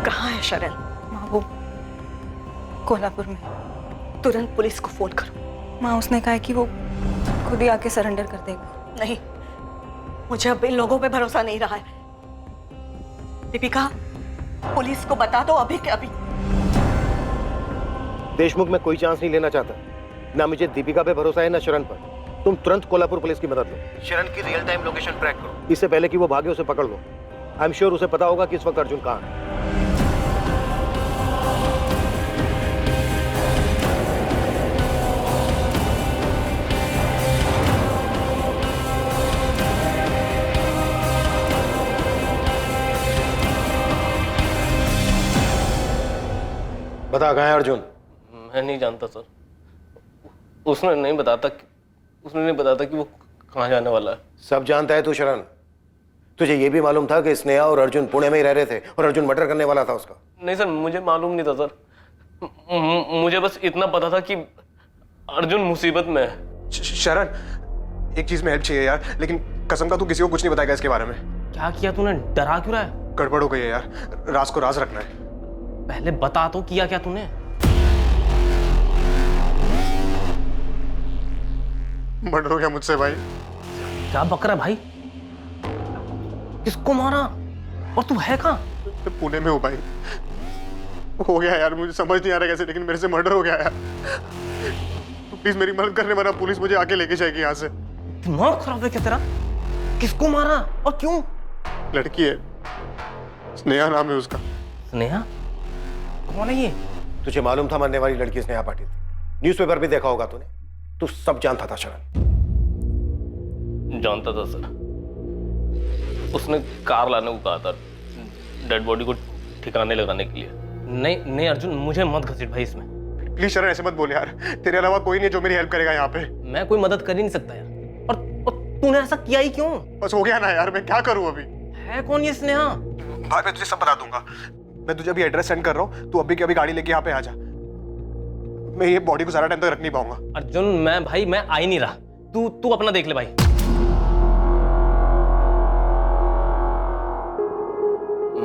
[SPEAKER 13] कहाँ है शरण?
[SPEAKER 9] माँ वो कोल्हापुर में।
[SPEAKER 13] तुरंत पुलिस को फोन करो।
[SPEAKER 9] माँ उसने कहा है कि वो खुद ही आके सरेंडर कर देगा।
[SPEAKER 13] नहीं, मुझे अब इन लोगों पे भरोसा नहीं रहा है। दीपिका, पुलिस को बता दो अभी के अभी।
[SPEAKER 10] देशमुख में कोई चांस नहीं लेना चाहता। ना मुझे दीपिका पे भरोसा है ना शरण पर। तुम तुरंत कोल्हापुर पुलिस की मदद लो। शरण की रियल टाइम लोकेशन ट्रैक करो, इससे पहले कि वो भागे उसे पकड़ लो। आई एम श्योर उसे पता होगा कि इस वक्त अर्जुन कहाँ है। बता कहाँ है अर्जुन?
[SPEAKER 20] मैं नहीं जानता सर। उसने नहीं बताता कि वो कहाँ जाने वाला है।
[SPEAKER 10] सब जानता है तू शरण। तुझे ये भी मालूम था कि स्नेहा और अर्जुन पुणे में ही रह रहे थे और अर्जुन मर्डर करने वाला था उसका?
[SPEAKER 20] नहीं सर, मुझे मालूम नहीं था सर। मुझे बस इतना पता था कि अर्जुन मुसीबत में है।
[SPEAKER 2] शरण, एक चीज में हेल्प चाहिए यार, लेकिन कसम का तू किसी को कुछ नहीं बताएगा इसके बारे में।
[SPEAKER 20] क्या किया तूने? डरा क्यों रहा है?
[SPEAKER 2] गड़बड़ हो गई है यार, राज को राज रखना है।
[SPEAKER 20] पहले बता तो, किया क्या तूने?
[SPEAKER 2] मर्डर हो गया मुझसे भाई।
[SPEAKER 20] क्या बक रहा है भाई? किसको मारा? और तू है कहाँ?
[SPEAKER 2] पुणे में हूँ भाई। हो गया यार, मुझे समझ नहीं आ रहा कैसे, लेकिन मेरे से मर्डर हो गया यार। तू प्लीज मेरी मदद करने वाला, पुलिस मुझे आके लेके जाएगी यहाँ से।
[SPEAKER 20] दिमाग खराब है क्या तेरा? किसको मारा और क्यों?
[SPEAKER 2] लड़की है, स्नेहा नाम है उसका।
[SPEAKER 20] स्नेहा? कौन है ये?
[SPEAKER 10] तुझे मालूम था मरने वाली लड़की स्नेहा पाटिल थी? न्यूज़पेपर भी देखा होगा तूने। तू सब जानता था शरण।
[SPEAKER 20] जानता था सर। उसने कार लाने को कहा था डेड बॉडी को ठिकाने लगाने के लिए। नहीं अर्जुन, मुझे मत घसीट भाई इसमें।
[SPEAKER 2] प्लीज शरण ऐसे मत बोल यार, तेरे अलावा कोई नहीं जो मेरी हेल्प करेगा यहाँ पे।
[SPEAKER 20] मैं कोई मदद कर ही नहीं सकता यार। और तूने ऐसा किया ही क्यों?
[SPEAKER 2] बस हो गया ना यार, मैं क्या करूँ अभी?
[SPEAKER 20] है कौन ये स्नेहा?
[SPEAKER 2] बाद में तुझे सब बता दूंगा। मैं तुझे अभी एड्रेस सेंड कर रहा हूँ, तू अभी की अभी गाड़ी लेके यहाँ पे आ जा। मैं ये बॉडी को ज्यादा टाइम तक रख नहीं पाऊंगा।
[SPEAKER 20] अर्जुन, मैं आ ही नहीं रहा। तू अपना देख ले भाई।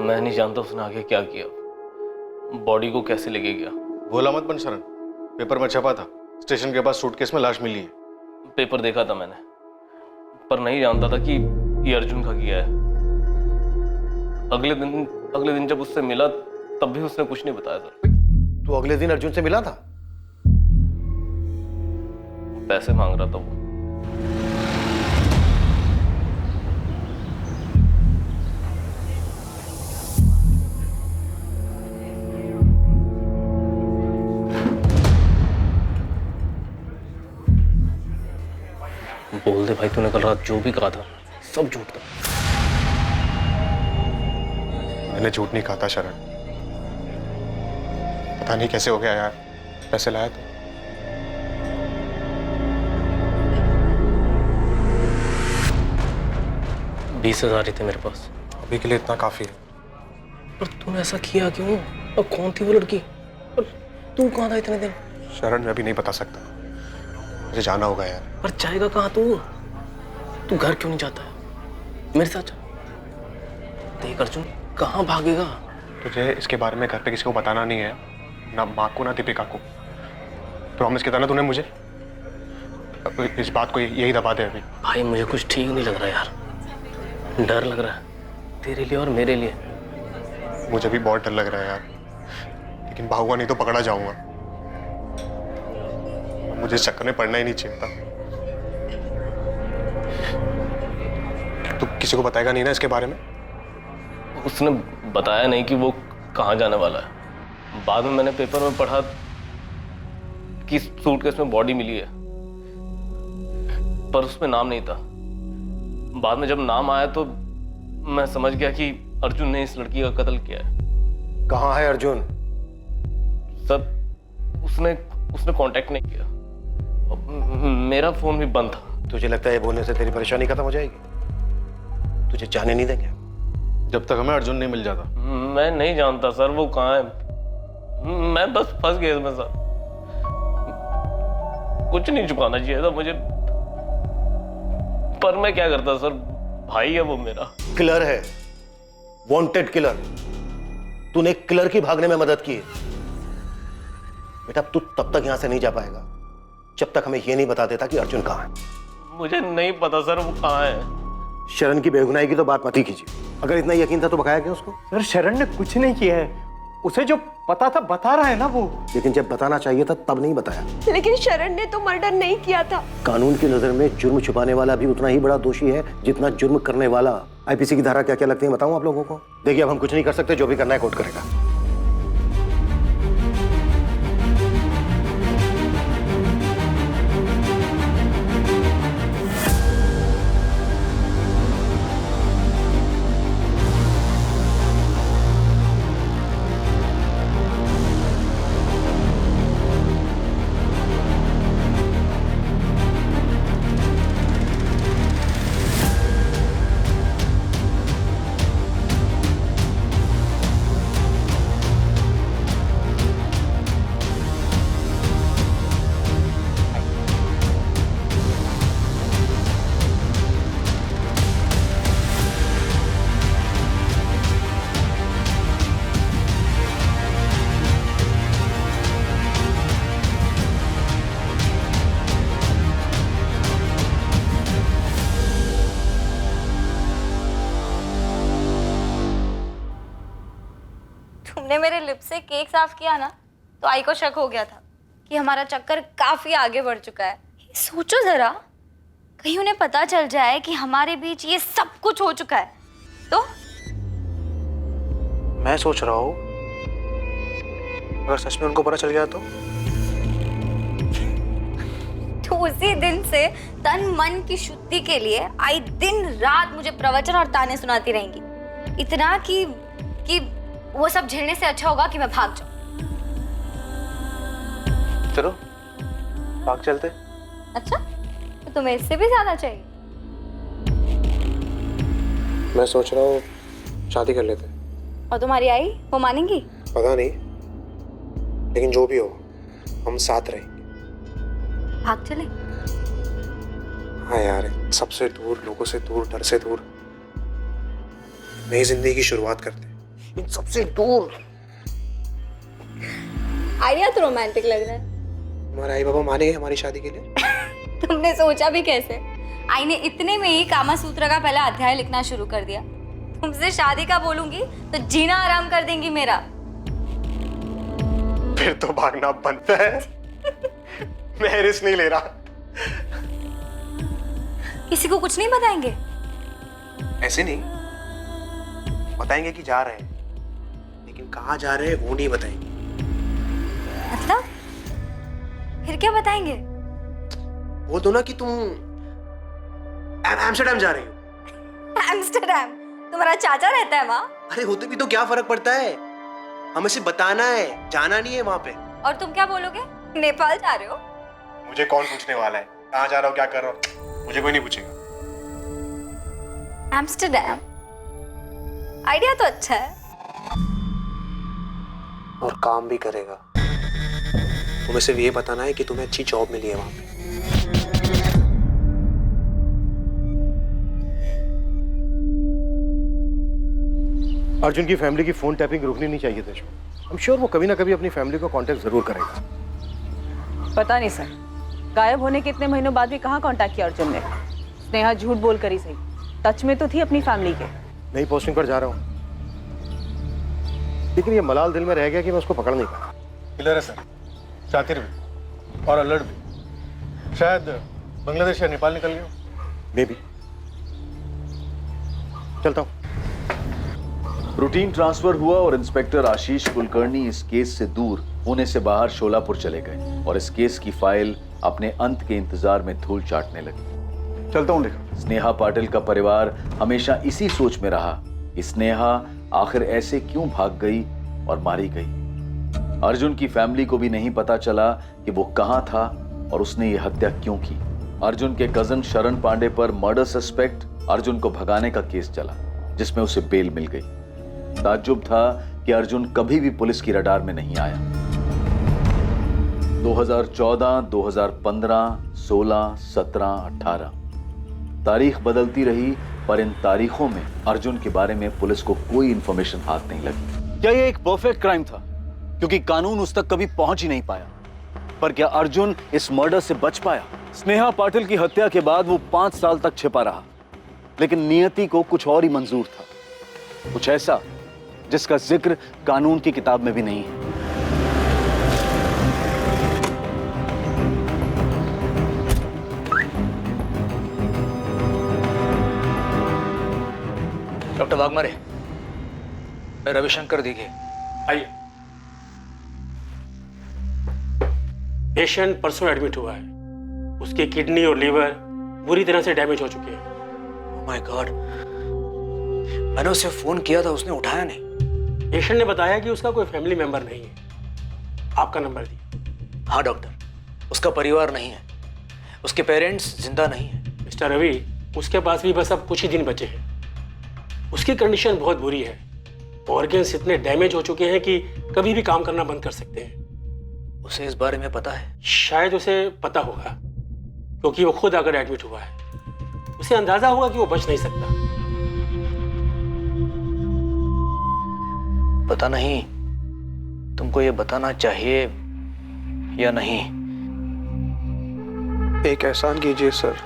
[SPEAKER 20] मैं नहीं जानता उसने आगे क्या किया, बॉडी को कैसे लेके गया।
[SPEAKER 8] भोला मत बन शरण, पेपर में छपा था स्टेशन के पास सूटकेस में लाश मिली है।
[SPEAKER 20] पेपर देखा था मैंने, पर नहीं जानता था कि ये अर्जुन का किया है। अगले दिन जब उससे मिला तब भी उसने कुछ नहीं बताया सर।
[SPEAKER 10] तू अगले दिन अर्जुन से मिला था?
[SPEAKER 20] पैसे मांग रहा था वो। बोल दे भाई, तूने कल रात जो भी कहा था सब झूठ था।
[SPEAKER 2] मैंने झूठ नहीं कहा था शरण। पता नहीं कैसे हो गया यार, पैसे लाया तो।
[SPEAKER 20] $20,000 ही थे मेरे पास।
[SPEAKER 2] अभी के लिए इतना काफी है।
[SPEAKER 20] पर तूने ऐसा किया क्यों? और कौन थी वो लड़की? और तू कहाँ था इतने दिन?
[SPEAKER 2] शरण, मैं अभी नहीं बता सकता, मुझे जाना होगा यार।
[SPEAKER 20] पर जाएगा कहाँ तू? तू घर क्यों नहीं जाता है? मेरे साथ चल। देख अर्जुन, कहाँ भागेगा?
[SPEAKER 2] तुझे इसके बारे में घर पे किसी को बताना नहीं है, ना माँ को ना दीपिका को। प्रॉमिस किया था ना तूने मुझे। इस बात को यही दबा दे अभी।
[SPEAKER 20] भाई मुझे कुछ ठीक नहीं लग रहा यार, डर लग रहा है तेरे लिए और मेरे लिए।
[SPEAKER 2] मुझे भी बहुत डर लग रहा है यार, लेकिन भागूंगा नहीं तो पकड़ा जाऊंगा। मुझे इस चक्कर में पड़ना ही नहीं चाहिए था। तू किसी को बताएगा नहीं ना इसके बारे में?
[SPEAKER 20] उसने बताया नहीं कि वो कहाँ जाने वाला है। बाद में मैंने पेपर में पढ़ा कि सूटकेस में बॉडी मिली है, पर उसमें नाम नहीं था। बाद में जब नाम आया तो मैं समझ गया कि अर्जुन ने इस लड़की का कत्ल किया है।
[SPEAKER 10] कहाँ है अर्जुन?
[SPEAKER 20] सर, उसने कांटेक्ट नहीं किया। मेरा फोन भी बंद था।
[SPEAKER 10] तुझे लगता है ये बोलने से तेरी परेशानी खत्म हो जाएगी? तुझे जाने नहीं देंगे
[SPEAKER 8] जब तक हमें अर्जुन नहीं मिल जाता।
[SPEAKER 20] मैं नहीं जानता सर वो कहाँ है। मैं बस फंस गया इसमें सर। कुछ नहीं छुपाना चाहिए था मुझे, पर मैं क्या करता सर? भाई है वो मेरा।
[SPEAKER 10] किलर है, वांटेड किलर। तूने किलर की भागने में मदद की है। बेटा तू तब तक यहां से नहीं जा पाएगा जब तक हमें यह नहीं बता देता कि अर्जुन कहाँ है।
[SPEAKER 20] मुझे नहीं पता सर वो कहाँ है।
[SPEAKER 10] शरण की बेगुनाही की तो बात मत ही कीजिए। अगर इतना यकीन था तो भगाया क्यों उसको?
[SPEAKER 12] सर शरण ने कुछ नहीं किया है, उसे जो पता था बता रहा है ना वो।
[SPEAKER 10] लेकिन जब बताना चाहिए था तब नहीं बताया।
[SPEAKER 15] लेकिन शरण ने तो मर्डर नहीं किया था।
[SPEAKER 10] कानून की नजर में जुर्म छुपाने वाला भी उतना ही बड़ा दोषी है जितना जुर्म करने वाला। आईपीसी की धारा क्या क्या लगती है बताऊं आप लोगों को? देखिए अब हम कुछ नहीं कर सकते, जो भी करना है कोर्ट करेगा।
[SPEAKER 3] तुमने मेरे लिप से केक साफ किया ना, तो आई को शक हो गया था कि हमारा चक्कर काफी आगे बढ़ चुका है। सोचो जरा, कहीं उन्हें पता चल जाए कि हमारे बीच ये सब कुछ हो चुका है तो?
[SPEAKER 2] मैं सोच रहा हूँ अगर सच में उनको पता चल गया तो
[SPEAKER 3] उसी दिन से तन मन की शुद्धि के लिए आई दिन रात मुझे प्रवचन और ताने सुनाती रहेंगी। इतना कि वो सब झेलने से अच्छा होगा कि मैं भाग जाऊं।
[SPEAKER 2] चलो भाग चलते।
[SPEAKER 3] अच्छा, तो तुम्हें इससे भी ज्यादा चाहिए?
[SPEAKER 2] मैं सोच रहा हूँ शादी कर लेते।
[SPEAKER 3] और तुम्हारी आई वो मानेंगी?
[SPEAKER 2] पता नहीं, लेकिन जो भी हो हम साथ रहेंगे।
[SPEAKER 3] भाग चले?
[SPEAKER 2] हाँ यार, सबसे दूर, लोगों से दूर, डर से दूर, नई जिंदगी की शुरुआत करते हैं इन सबसे दूर।
[SPEAKER 3] आइडिया तो रोमांटिक लग रहा है।
[SPEAKER 2] हमारे आई बाबा मानेंगे हमारी शादी के लिए?
[SPEAKER 3] तुमने सोचा भी कैसे? आई ने इतने में ही कामा सूत्र का पहला अध्याय लिखना शुरू कर दिया। तुमसे शादी का बोलूंगी तो जीना आराम कर देंगी मेरा।
[SPEAKER 2] फिर तो भागना बनता है। मैं रिस्क नहीं ले रहा।
[SPEAKER 3] किसी को कुछ नहीं बताएंगे?
[SPEAKER 2] ऐसे नहीं, बताएंगे कि जा रहे हैं, लेकिन कहाँ जा रहे हैं वो नहीं बताएंगे।
[SPEAKER 3] मतलब फिर क्या बताएंगे?
[SPEAKER 2] बोल दो ना कि तुम एम्स्टर्डम जा रही हो।
[SPEAKER 3] एम्स्टर्डम? तुम्हारा चाचा रहता है वहाँ?
[SPEAKER 2] अरे होते भी तो क्या फर्क पड़ता है, हमें सिर्फ बताना है, जाना नहीं है वहाँ पे।
[SPEAKER 3] और तुम क्या बोलोगे? नेपाल जा रहे हो?
[SPEAKER 2] मुझे कौन पूछने वाला है कहाँ जा रहा हो, क्या कर रहा हो? मुझे कोई नहीं पूछेगा।
[SPEAKER 3] एम्स्टर्डम आइडिया तो अच्छा है
[SPEAKER 2] और काम भी करेगा। तुम्हें सिर्फ ये बताना है कि तुम्हें अच्छी जॉब मिली है वहां पे।
[SPEAKER 10] अर्जुन की फैमिली की फोन टैपिंग रुकनी नहीं चाहिए थी। I'm sure वो कभी ना कभी अपनी फैमिली को कांटेक्ट जरूर करेगा।
[SPEAKER 6] पता नहीं सर, गायब होने के इतने महीनों बाद भी कहाँ कांटेक्ट किया अर्जुन ने? स्नेहा झूठ बोल कर ही सही, टच में तो थी अपनी फैमिली के।
[SPEAKER 10] नई पोस्टिंग पर जा रहा हूँ, लेकिन ये मलाल दिल में रह गया कि मैं उसको पकड़ नहीं पाया।
[SPEAKER 8] क्लियर है सर, शातिर भी और अलर्ट भी। शायद बांग्लादेश या नेपाल निकल गया।
[SPEAKER 10] May be. चलता हूँ।
[SPEAKER 4] रूटीन ट्रांसफर हुआ और इंस्पेक्टर आशीष कुलकर्णी इस केस से दूर पुणे से बाहर शोलापुर चले गए और इस केस की फाइल अपने अंत के इंतजार में धूल चाटने लगी।
[SPEAKER 8] चलता हूँ। देखो,
[SPEAKER 4] स्नेहा पाटिल का परिवार हमेशा इसी सोच में रहा कि स्नेहा आखिर ऐसे क्यों भाग गई और मारी गई। अर्जुन की फैमिली को भी नहीं पता चला कि वो कहां था और उसने ये हत्या क्यों की। अर्जुन के कजन शरण पांडे पर मर्डर सस्पेक्ट अर्जुन को भगाने का केस चला, जिसमें उसे बेल मिल गई। ताज्जुब था कि अर्जुन कभी भी पुलिस की रडार में नहीं आया। 2014, 2015, 16, 17, 18 तारीख बदलती रही, पर इन तारीखों में अर्जुन के बारे में पुलिस को कोई इंफॉर्मेशन हाथ नहीं लगी। क्या यह एक परफेक्ट क्राइम था क्योंकि कानून उस तक कभी पहुंच ही नहीं पाया? पर क्या अर्जुन इस मर्डर से बच पाया? स्नेहा पाटिल की हत्या के बाद वो 5 साल तक छिपा रहा, लेकिन नियति को कुछ और ही मंजूर था, कुछ ऐसा जिसका जिक्र कानून की किताब में भी नहीं है।
[SPEAKER 19] डॉक्टर वाघमारे, मैं रविशंकर दीघे।
[SPEAKER 21] आइए। पेशेंट परसों एडमिट हुआ है। उसकी किडनी और लीवर बुरी तरह से डैमेज हो चुके हैं।
[SPEAKER 19] ओह माय गॉड, मैंने उसे फोन किया था, उसने उठाया नहीं।
[SPEAKER 21] पेशेंट ने बताया कि उसका कोई फैमिली मेंबर नहीं है। आपका नंबर दिया।
[SPEAKER 19] हाँ डॉक्टर, उसका परिवार नहीं है, उसके पेरेंट्स जिंदा नहीं है।
[SPEAKER 21] मिस्टर रवि, उसके पास भी बस अब कुछ ही दिन बचे हैं। उसकी कंडीशन बहुत बुरी है। ऑर्गन्स इतने डैमेज हो चुके हैं कि कभी भी काम करना बंद कर सकते हैं।
[SPEAKER 19] उसे इस बारे में पता है?
[SPEAKER 21] शायद उसे पता होगा, क्योंकि वो खुद आकर एडमिट हुआ है। उसे अंदाजा होगा कि वो बच नहीं सकता।
[SPEAKER 19] पता नहीं तुमको ये बताना चाहिए या नहीं।
[SPEAKER 2] एक एहसान कीजिए सर।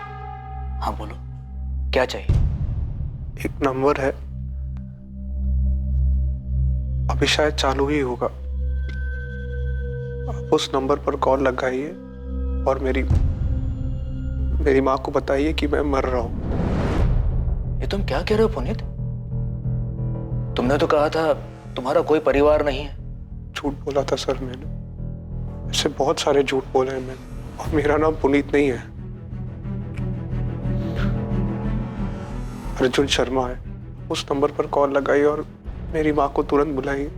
[SPEAKER 19] हाँ बोलो, क्या चाहिए?
[SPEAKER 2] एक नंबर है, अभी शायद चालू ही होगा। आप उस नंबर पर कॉल लगाइए और मेरी माँ को बताइए कि मैं मर रहा हूं।
[SPEAKER 19] ये तुम क्या कह रहे हो पुनीत? तुमने तो कहा था तुम्हारा कोई परिवार नहीं है।
[SPEAKER 2] झूठ बोला था सर मैंने। ऐसे बहुत सारे झूठ बोले हैं मैंने। और मेरा नाम पुनीत नहीं है, अर्जुन शर्मा है। उस नंबर पर कॉल लगाइए और मेरी माँ को तुरंत बुलाइए।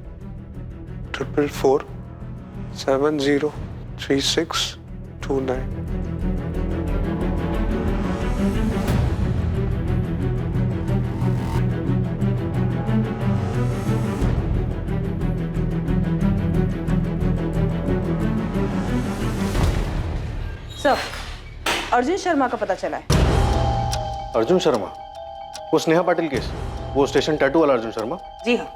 [SPEAKER 2] 444703629।
[SPEAKER 6] सर, अर्जुन शर्मा का पता चला है।
[SPEAKER 8] अर्जुन शर्मा? वो स्नेहा पाटिल केस, वो स्टेशन टैटू वाला अर्जुन शर्मा?
[SPEAKER 6] जी हाँ,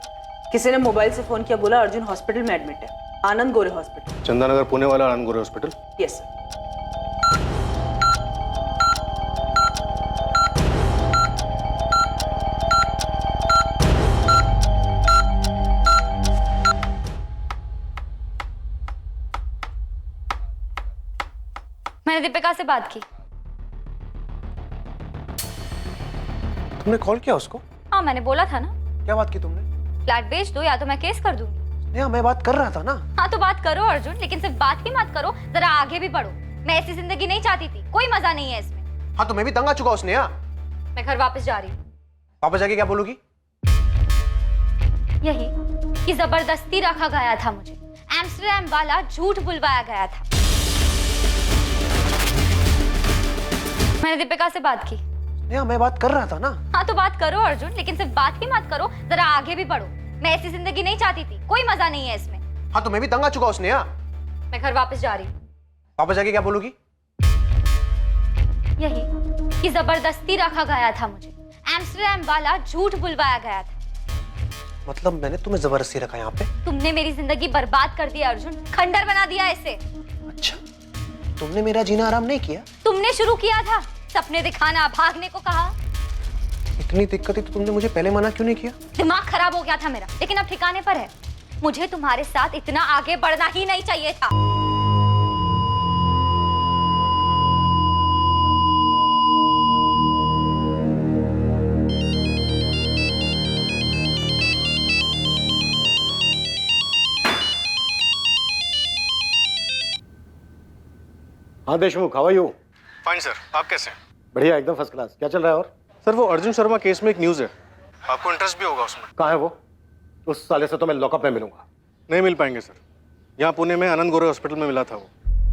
[SPEAKER 6] किसी ने मोबाइल से फोन किया, बोला अर्जुन हॉस्पिटल में एडमिट है, आनंद गोरे हॉस्पिटल।
[SPEAKER 8] चंदानगर पुणे वाला आनंद गोरे हॉस्पिटल?
[SPEAKER 6] Yes sir.
[SPEAKER 3] मैंने दीपिका से बात की।
[SPEAKER 2] तुमने कॉल किया उसको?
[SPEAKER 3] हाँ, मैंने बोला था ना।
[SPEAKER 2] क्या बात की तुमने?
[SPEAKER 3] फ्लैट बेच दो या तो मैं केस कर दूंगी।
[SPEAKER 2] नेहा, मैं बात कर रहा था ना।
[SPEAKER 3] हाँ तो बात करो अर्जुन, लेकिन सिर्फ बात ही मत करो, जरा आगे भी बढ़ो। मैं ऐसी जिंदगी नहीं चाहती थी, कोई मजा नहीं है इसमें।
[SPEAKER 2] हाँ तो मैं भी तंग आ चुका हूँ स्नेहा।
[SPEAKER 3] मैं घर वापस जा रही हूँ।
[SPEAKER 2] वापस जाके क्या बोलूगी?
[SPEAKER 3] यही कि जबरदस्ती रखा गया था मुझे, एम्स्टरडैम वाला झूठ बुलवाया गया था। मैंने दीपिका से बात की।
[SPEAKER 2] नेहा, मैं बात कर रहा था ना।
[SPEAKER 3] हाँ तो बात करो अर्जुन, लेकिन सिर्फ बात ही मत करो, जरा आगे भी बढ़ो। मैं ऐसी जिंदगी नहीं चाहती थी, कोई मजा नहीं है इसमें।
[SPEAKER 2] हाँ तो मैं भी तंग आ चुका हूँ स्नेहा।
[SPEAKER 3] मैं घर वापस जा रही हूँ।
[SPEAKER 2] वापस जाके क्या बोलूगी?
[SPEAKER 3] यही कि जबरदस्ती रखा गया था मुझे, एम्स्टरडैम वाला झूठ बुलवाया गया था।
[SPEAKER 2] मतलब मैंने तुम्हें जबरदस्ती रखा यहाँ पे?
[SPEAKER 3] तुमने मेरी जिंदगी बर्बाद कर दिया अर्जुन, खंडर बना दिया इसे।
[SPEAKER 2] अच्छा, तुमने मेरा जीना आराम नहीं किया?
[SPEAKER 3] तुमने शुरू किया था, सपने दिखाना, भागने को कहा।
[SPEAKER 2] इतनी दिक्कत है तो तुमने मुझे पहले मना क्यों नहीं किया?
[SPEAKER 3] दिमाग खराब हो गया था मेरा, लेकिन अब ठिकाने पर है। मुझे तुम्हारे साथ इतना आगे बढ़ना ही नहीं चाहिए था।
[SPEAKER 10] हाँ Deshmukh, how are you?
[SPEAKER 8] Fine sir, आप कैसे हैं?
[SPEAKER 10] बढ़िया, एकदम फर्स्ट क्लास। क्या चल रहा है? और
[SPEAKER 8] सर, वो अर्जुन शर्मा केस में एक न्यूज़ है, आपको इंटरेस्ट भी होगा उसमें।
[SPEAKER 10] कहाँ है वो? उस साले से तो मैं लॉकअप में मिलूंगा।
[SPEAKER 8] नहीं मिल पाएंगे सर, यहाँ पुणे में आनंद गोरे हॉस्पिटल में मिला था वो।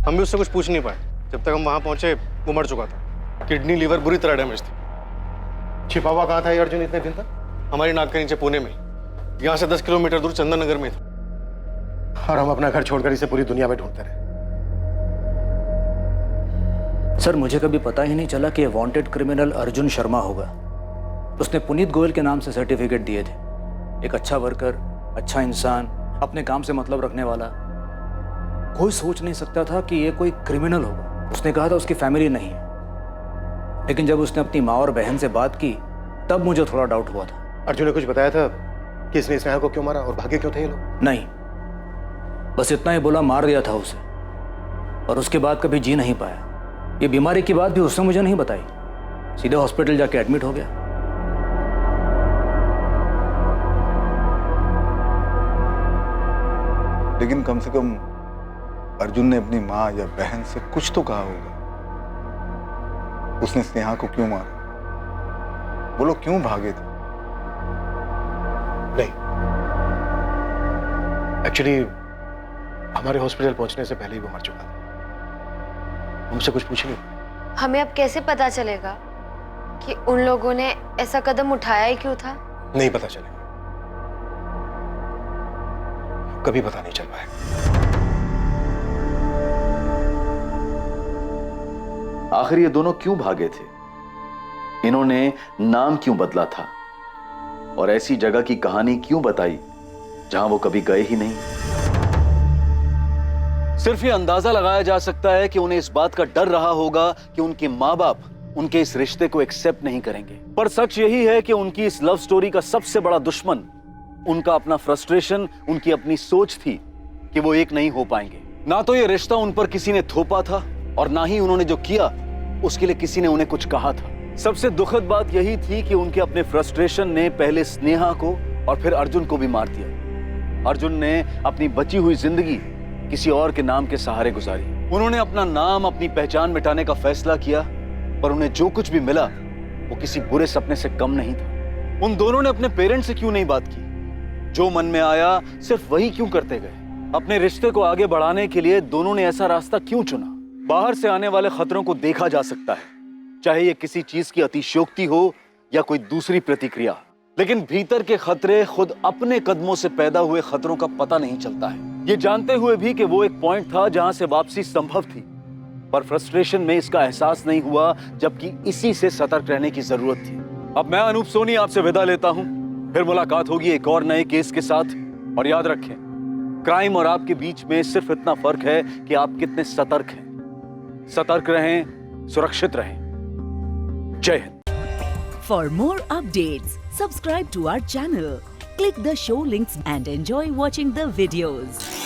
[SPEAKER 8] हम भी उससे कुछ पूछ नहीं पाए। जब तक हम वहाँ पहुँचे वो मर चुका था, किडनी लीवर बुरी तरह डैमेज थी।
[SPEAKER 10] छिपा हुआ कहाँ था ये अर्जुन इतने दिन तक?
[SPEAKER 8] हमारी नाक के नीचे पुणे में, यहाँ से 10 किलोमीटर दूर चंदननगर में था।
[SPEAKER 10] और हम अपना घर छोड़कर इसे पूरी दुनिया में ढूंढते रहे।
[SPEAKER 19] सर, मुझे कभी पता ही नहीं चला कि ये वांटेड क्रिमिनल अर्जुन शर्मा होगा। उसने पुनीत गोयल के नाम से सर्टिफिकेट दिए थे। एक अच्छा वर्कर, अच्छा इंसान, अपने काम से मतलब रखने वाला। कोई सोच नहीं सकता था कि ये कोई क्रिमिनल होगा। उसने कहा था उसकी फैमिली नहीं है, लेकिन जब उसने अपनी माँ और बहन से बात की तब मुझे थोड़ा डाउट हुआ था।
[SPEAKER 10] अर्जुन ने कुछ बताया था कि इसने स्नेहा को क्यों मारा और भागे क्यों थे ये लोग?
[SPEAKER 19] नहीं, बस इतना ही बोला, मार दिया था उसे, और उसके बाद कभी जी नहीं पाया। ये बीमारी की बात भी उसने मुझे नहीं बताई, सीधे हॉस्पिटल जाके एडमिट हो गया।
[SPEAKER 14] लेकिन कम से कम अर्जुन ने अपनी माँ या बहन से कुछ तो कहा होगा। उसने स्नेहा को क्यों मारा, वो लोग क्यों भागे थे?
[SPEAKER 10] नहीं, एक्चुअली हमारे हॉस्पिटल पहुंचने से पहले ही वो मर चुका था। हमसे कुछ पूछ नहीं।
[SPEAKER 18] हमें अब कैसे पता चलेगा कि उन लोगों ने ऐसा कदम उठाया ही क्यों था?
[SPEAKER 10] नहीं पता चलेगा, कभी पता नहीं चल पाएगा।
[SPEAKER 4] आखिर ये दोनों क्यों भागे थे? इन्होंने नाम क्यों बदला था और ऐसी जगह की कहानी क्यों बताई जहां वो कभी गए ही नहीं? सिर्फ ये अंदाजा लगाया जा सकता है कि उन्हें इस बात का डर रहा होगा कि उनके माँ बाप उनके इस रिश्ते को एक्सेप्ट नहीं करेंगे। पर सच यही है कि उनकी इस लव स्टोरी का सबसे बड़ा दुश्मन उनका अपना फ्रस्ट्रेशन, उनकी अपनी सोच थी कि वो एक नहीं हो पाएंगे। ना तो ये रिश्ता उन पर किसी ने थोपा था और ना ही उन्होंने जो किया उसके लिए किसी ने उन्हें कुछ कहा था। सबसे दुखद बात यही थी कि उनके अपने फ्रस्ट्रेशन ने पहले स्नेहा को और फिर अर्जुन को भी मार दिया। अर्जुन ने अपनी बची हुई जिंदगी किसी और के नाम के सहारे गुजारी। उन्होंने अपना नाम, अपनी पहचान मिटाने का फैसला किया, पर उन्हें जो कुछ भी मिला वो किसी बुरे सपने से कम नहीं था। उन दोनों ने अपने पेरेंट्स से क्यों नहीं बात की? जो मन में आया सिर्फ वही क्यों करते गए? अपने रिश्ते को आगे बढ़ाने के लिए दोनों ने ऐसा रास्ता क्यों चुना? बाहर से आने वाले खतरों को देखा जा सकता है, चाहे ये किसी चीज की अतिशयोक्ति हो या कोई दूसरी प्रतिक्रिया, लेकिन भीतर के खतरे खुद अपने कदमों से पैदा हुए खतरों का पता नहीं चलता है। ये जानते हुए भी कि वो एक पॉइंट था जहां से वापसी संभव थी, पर फ्रस्ट्रेशन में इसका एहसास नहीं हुआ, जबकि इसी से सतर्क रहने की जरूरत थी। अब मैं अनूप सोनी आपसे विदा लेता हूं, फिर मुलाकात होगी एक और नए केस के साथ। और याद रखें, क्राइम और आपके बीच में सिर्फ इतना फर्क है कि आप कितने सतर्क हैं। सतर्क रहें, सुरक्षित रहें। जय Hind.
[SPEAKER 1] For more updates, subscribe to our channel, click the show links and enjoy watching the videos.